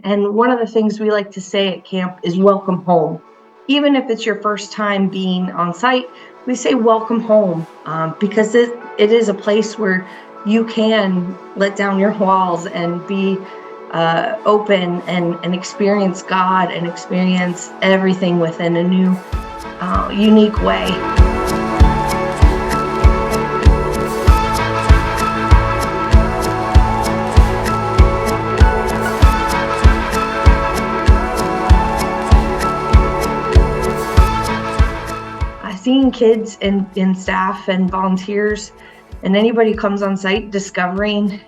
And one of the things we like to say at camp is welcome home. Even if it's your first time being on site, we say welcome home, because it is a place where you can let down your walls and be open and experience God and experience everything within a new, unique way. Seeing kids and staff and volunteers and anybody who comes on site discovering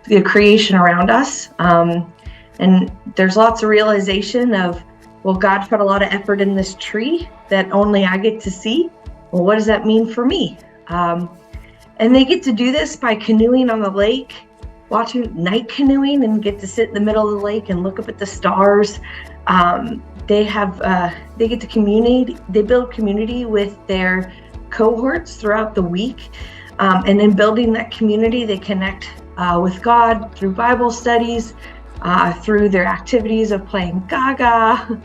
the creation around us. And there's lots of realization of, well, God put a lot of effort in this tree that only I get to see. Well, what does that mean for me? And they get to do this by canoeing on the lake, watching night canoeing, and get to sit in the middle of the lake and look up at the stars. They get to community. They build community with their cohorts throughout the week, and in building that community, they connect with God through Bible studies, through their activities of playing Gaga.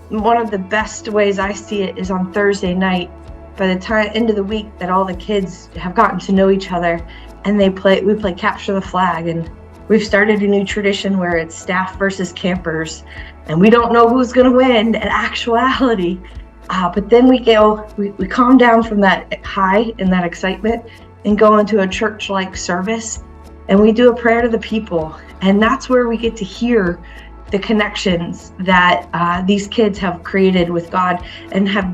One of the best ways I see it is on Thursday night. By the end of the week, that all the kids have gotten to know each other, and we play capture the flag, and we've started a new tradition where it's staff versus campers, and we don't know who's going to win in actuality. But then we calm down from that high and that excitement and go into a church-like service, and we do a prayer to the people. And that's where we get to hear the connections that these kids have created with God and have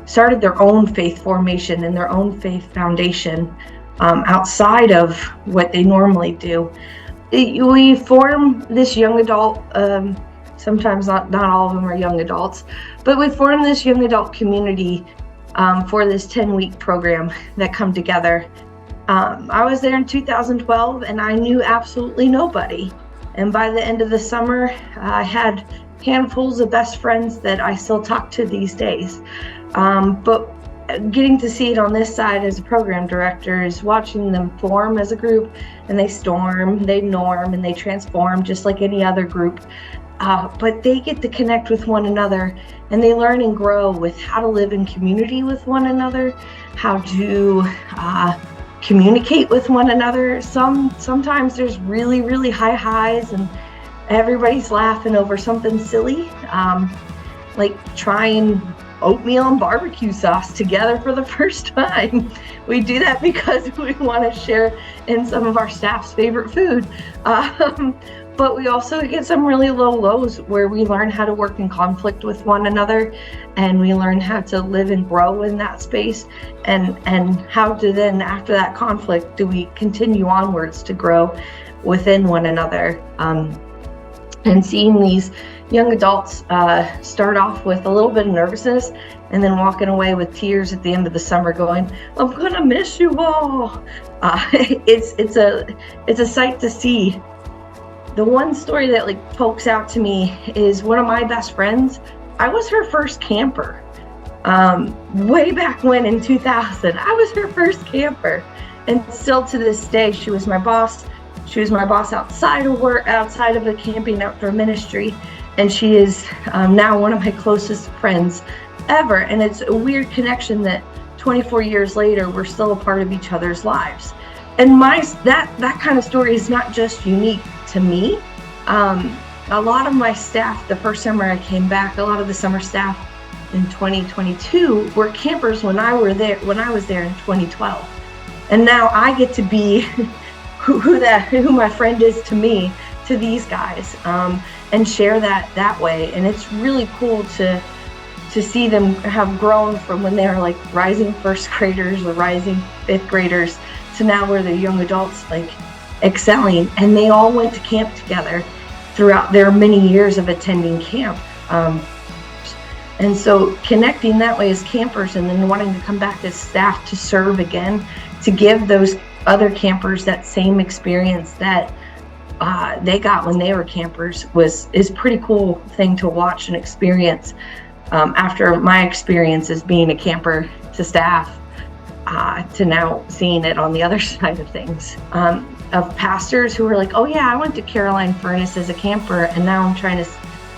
started their own faith formation and their own faith foundation outside of what they normally do. We form this young adult, sometimes not all of them are young adults, but we form this young adult community for this 10-week program that come together. I was there in 2012 and I knew absolutely nobody. And by the end of the summer, I had handfuls of best friends that I still talk to these days. But getting to see it on this side as a program director is watching them form as a group, and they storm, they norm, and they transform just like any other group. But they get to connect with one another, and they learn and grow with how to live in community with one another, how to communicate with one another. Sometimes there's really, really high highs and everybody's laughing over something silly, like trying oatmeal and barbecue sauce together for the first time. We do that because we want to share in some of our staff's favorite food. But we also get some really low lows where we learn how to work in conflict with one another, and we learn how to live and grow in that space, and how to then, after that conflict, do we continue onwards to grow within one another. And seeing these young adults start off with a little bit of nervousness and then walking away with tears at the end of the summer going, I'm gonna miss you all. It's a sight to see. The one story that pokes out to me is one of my best friends. I was her first camper. Way back when in 2000, I was her first camper. And still to this day, she was my boss. She was my boss outside of work, outside of the camping outdoor ministry. And she is now one of my closest friends ever. And it's a weird connection that 24 years later, we're still a part of each other's lives. And that kind of story is not just unique to me. A lot of my staff, the first summer I came back, a lot of the summer staff in 2022 were campers when I was there in 2012. And now I get to be who my friend is to me, to these guys, and share that way. And it's really cool to see them have grown from when they were rising first graders or rising fifth graders to now where they're young adults excelling. And they all went to camp together throughout their many years of attending camp. And so connecting that way as campers, and then wanting to come back as staff to serve again, to give those other campers that same experience that they got when they were campers is pretty cool thing to watch and experience. After my experience as being a camper to staff, to now seeing it on the other side of things. of pastors who are like, oh yeah, I went to Caroline Furnace as a camper, and now I'm trying to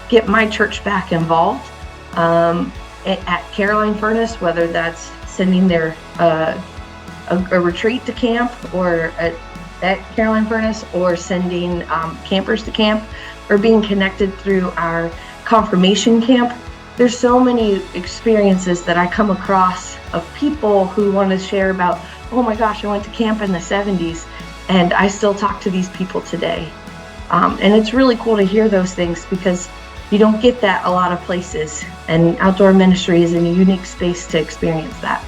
get my church back involved at Caroline Furnace, whether that's sending their a retreat to camp, or at Caroline Furnace, or sending campers to camp, or being connected through our confirmation camp. There's so many experiences that I come across of people who want to share about, oh my gosh, I went to camp in the 70s and I still talk to these people today. And it's really cool to hear those things, because you don't get that a lot of places, and outdoor ministry is in a unique space to experience that.